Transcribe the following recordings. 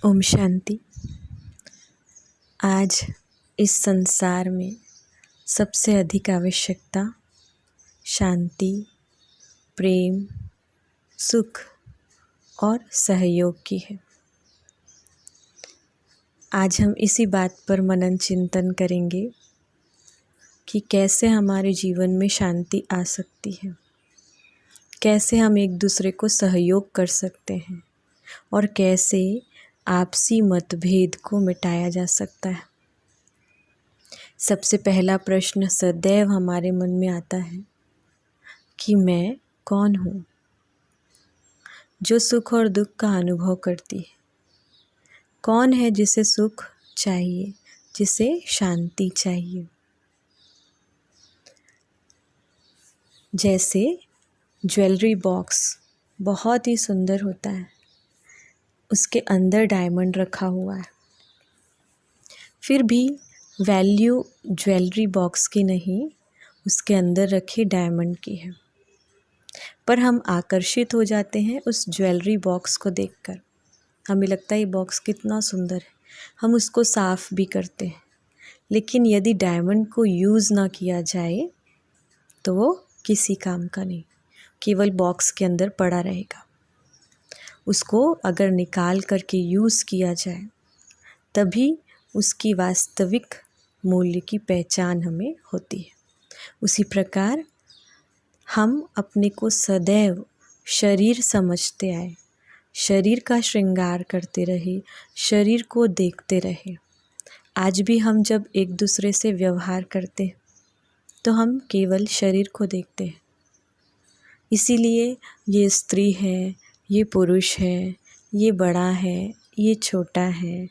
ओम शांति। आज इस संसार में सबसे अधिक आवश्यकता शांति, प्रेम, सुख और सहयोग की है। आज हम इसी बात पर मनन चिंतन करेंगे कि कैसे हमारे जीवन में शांति आ सकती है, कैसे हम एक दूसरे को सहयोग कर सकते हैं और कैसे आपसी मतभेद को मिटाया जा सकता है। सबसे पहला प्रश्न सदैव हमारे मन में आता है कि मैं कौन हूँ, जो सुख और दुख का अनुभव करती है। कौन है जिसे सुख चाहिए, जिसे शांति चाहिए। जैसे ज्वेलरी बॉक्स बहुत ही सुंदर होता है, उसके अंदर डायमंड रखा हुआ है, फिर भी वैल्यू ज्वेलरी बॉक्स की नहीं, उसके अंदर रखे डायमंड की है। पर हम आकर्षित हो जाते हैं उस ज्वेलरी बॉक्स को देखकर। हमें लगता है ये बॉक्स कितना सुंदर है, हम उसको साफ भी करते हैं। लेकिन यदि डायमंड को यूज़ ना किया जाए तो वो किसी काम का नहीं, केवल बॉक्स के अंदर पड़ा रहेगा। उसको अगर निकाल करके यूज़ किया जाए तभी उसकी वास्तविक मूल्य की पहचान हमें होती है। उसी प्रकार हम अपने को सदैव शरीर समझते आए, शरीर का श्रृंगार करते रहे, शरीर को देखते रहे। आज भी हम जब एक दूसरे से व्यवहार करते हैं तो हम केवल शरीर को देखते हैं। इसीलिए ये स्त्री है, ये पुरुष है, ये बड़ा है, ये छोटा है,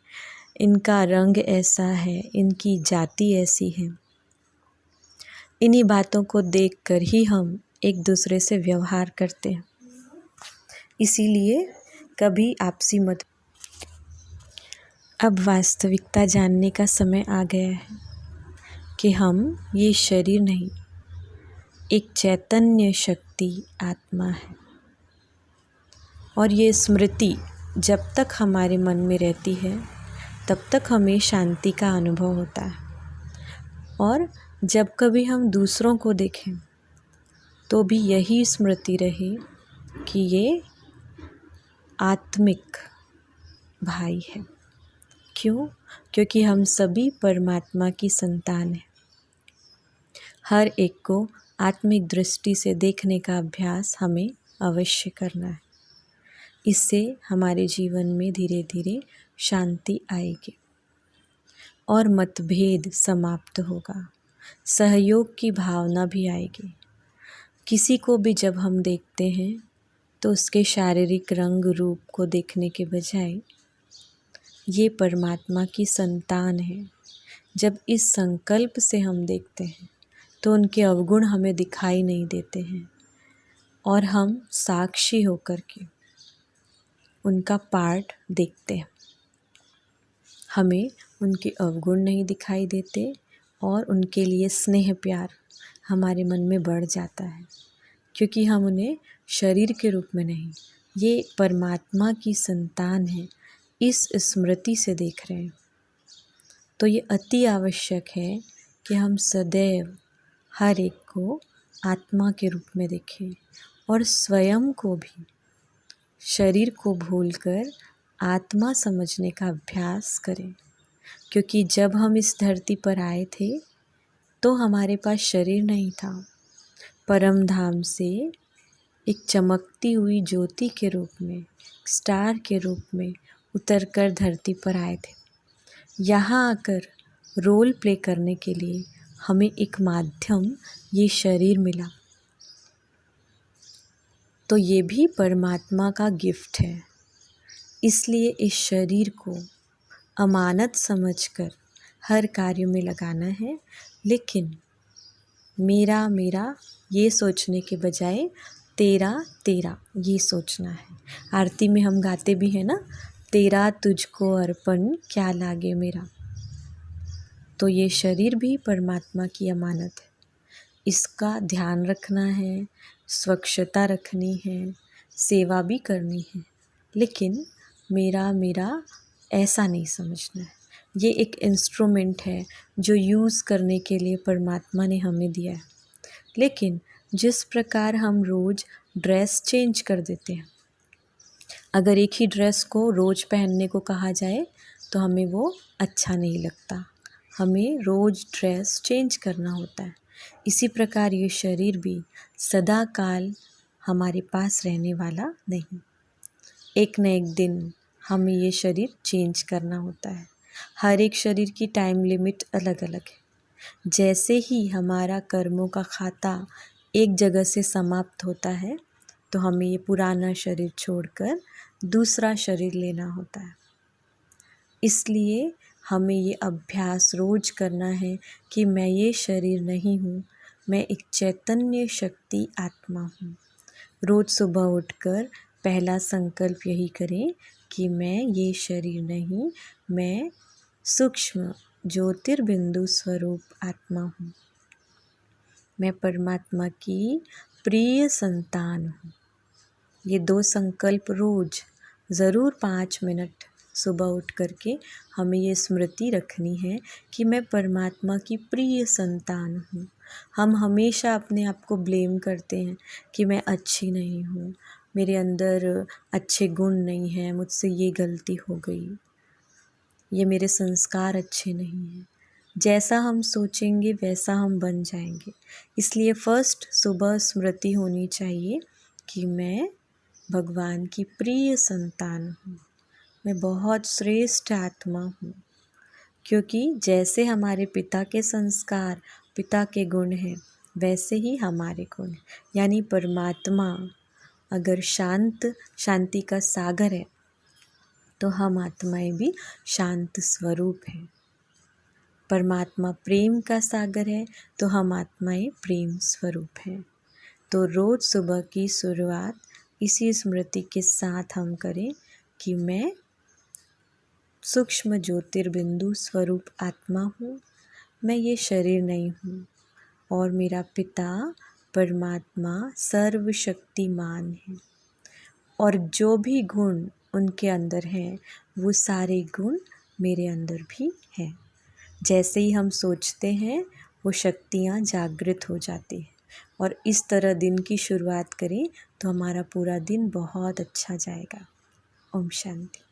इनका रंग ऐसा है, इनकी जाति ऐसी है। इन्हीं बातों को देखकर ही हम एक दूसरे से व्यवहार करते हैं। इसीलिए कभी आपसी मत। अब वास्तविकता जानने का समय आ गया है कि हम ये शरीर नहीं, एक चैतन्य शक्ति आत्मा है। और ये स्मृति जब तक हमारे मन में रहती है तब तक हमें शांति का अनुभव होता है। और जब कभी हम दूसरों को देखें तो भी यही स्मृति रहे कि ये आत्मिक भाई है। क्यों? क्योंकि हम सभी परमात्मा की संतान हैं। हर एक को आत्मिक दृष्टि से देखने का अभ्यास हमें अवश्य करना है। इससे हमारे जीवन में धीरे धीरे शांति आएगी और मतभेद समाप्त होगा, सहयोग की भावना भी आएगी। किसी को भी जब हम देखते हैं तो उसके शारीरिक रंग रूप को देखने के बजाय ये परमात्मा की संतान है, जब इस संकल्प से हम देखते हैं तो उनके अवगुण हमें दिखाई नहीं देते हैं और हम साक्षी होकर के उनका पार्ट देखते हैं। हमें उनके अवगुण नहीं दिखाई देते और उनके लिए स्नेह प्यार हमारे मन में बढ़ जाता है, क्योंकि हम उन्हें शरीर के रूप में नहीं, ये परमात्मा की संतान है, इस स्मृति से देख रहे हैं। तो ये अति आवश्यक है कि हम सदैव हर एक को आत्मा के रूप में देखें और स्वयं को भी शरीर को भूलकर आत्मा समझने का अभ्यास करें। क्योंकि जब हम इस धरती पर आए थे तो हमारे पास शरीर नहीं था। परम धाम से एक चमकती हुई ज्योति के रूप में, स्टार के रूप में उतरकर धरती पर आए थे। यहाँ आकर रोल प्ले करने के लिए हमें एक माध्यम, ये शरीर मिला। तो ये भी परमात्मा का गिफ्ट है। इसलिए इस शरीर को अमानत समझकर हर कार्य में लगाना है, लेकिन मेरा मेरा ये सोचने के बजाय तेरा तेरा ये सोचना है। आरती में हम गाते भी हैं ना, तेरा तुझको अर्पण क्या लागे मेरा। तो ये शरीर भी परमात्मा की अमानत है, इसका ध्यान रखना है, स्वच्छता रखनी है, सेवा भी करनी है, लेकिन मेरा मेरा ऐसा नहीं समझना है। ये एक इंस्ट्रूमेंट है जो यूज़ करने के लिए परमात्मा ने हमें दिया है। लेकिन जिस प्रकार हम रोज़ ड्रेस चेंज कर देते हैं, अगर एक ही ड्रेस को रोज़ पहनने को कहा जाए तो हमें वो अच्छा नहीं लगता। हमें रोज़ ड्रेस चेंज करना होता है। इसी प्रकार ये शरीर भी सदा काल हमारे पास रहने वाला नहीं। एक न एक दिन हमें ये शरीर चेंज करना होता है। हर एक शरीर की टाइम लिमिट अलग अलग है। जैसे ही हमारा कर्मों का खाता एक जगह से समाप्त होता है तो हमें ये पुराना शरीर छोड़कर दूसरा शरीर लेना होता है। इसलिए हमें ये अभ्यास रोज करना है कि मैं ये शरीर नहीं हूँ, मैं एक चैतन्य शक्ति आत्मा हूँ। रोज सुबह उठकर पहला संकल्प यही करें कि मैं ये शरीर नहीं, मैं सूक्ष्म ज्योतिर्बिंदु स्वरूप आत्मा हूँ। मैं परमात्मा की प्रिय संतान हूँ। ये 2 संकल्प रोज ज़रूर 5 मिनट सुबह उठ करके हमें ये स्मृति रखनी है कि मैं परमात्मा की प्रिय संतान हूँ। हम हमेशा अपने आप को ब्लेम करते हैं कि मैं अच्छी नहीं हूँ, मेरे अंदर अच्छे गुण नहीं हैं, मुझसे ये गलती हो गई, ये मेरे संस्कार अच्छे नहीं हैं। जैसा हम सोचेंगे वैसा हम बन जाएंगे। इसलिए फर्स्ट सुबह स्मृति होनी चाहिए कि मैं भगवान की प्रिय संतान हूँ, मैं बहुत श्रेष्ठ आत्मा हूँ। क्योंकि जैसे हमारे पिता के संस्कार, पिता के गुण हैं, वैसे ही हमारे गुण हैं। यानी परमात्मा अगर शांति का सागर है तो हम आत्माएं भी शांत स्वरूप हैं। परमात्मा प्रेम का सागर है तो हम आत्माएं प्रेम स्वरूप हैं। तो रोज़ सुबह की शुरुआत इसी स्मृति के साथ हम करें कि मैं सूक्ष्म ज्योतिर्बिंदु स्वरूप आत्मा हूँ, मैं ये शरीर नहीं हूँ और मेरा पिता परमात्मा सर्वशक्तिमान है और जो भी गुण उनके अंदर हैं वो सारे गुण मेरे अंदर भी हैं। जैसे ही हम सोचते हैं वो शक्तियाँ जागृत हो जाती हैं और इस तरह दिन की शुरुआत करें तो हमारा पूरा दिन बहुत अच्छा जाएगा। ओम शांति।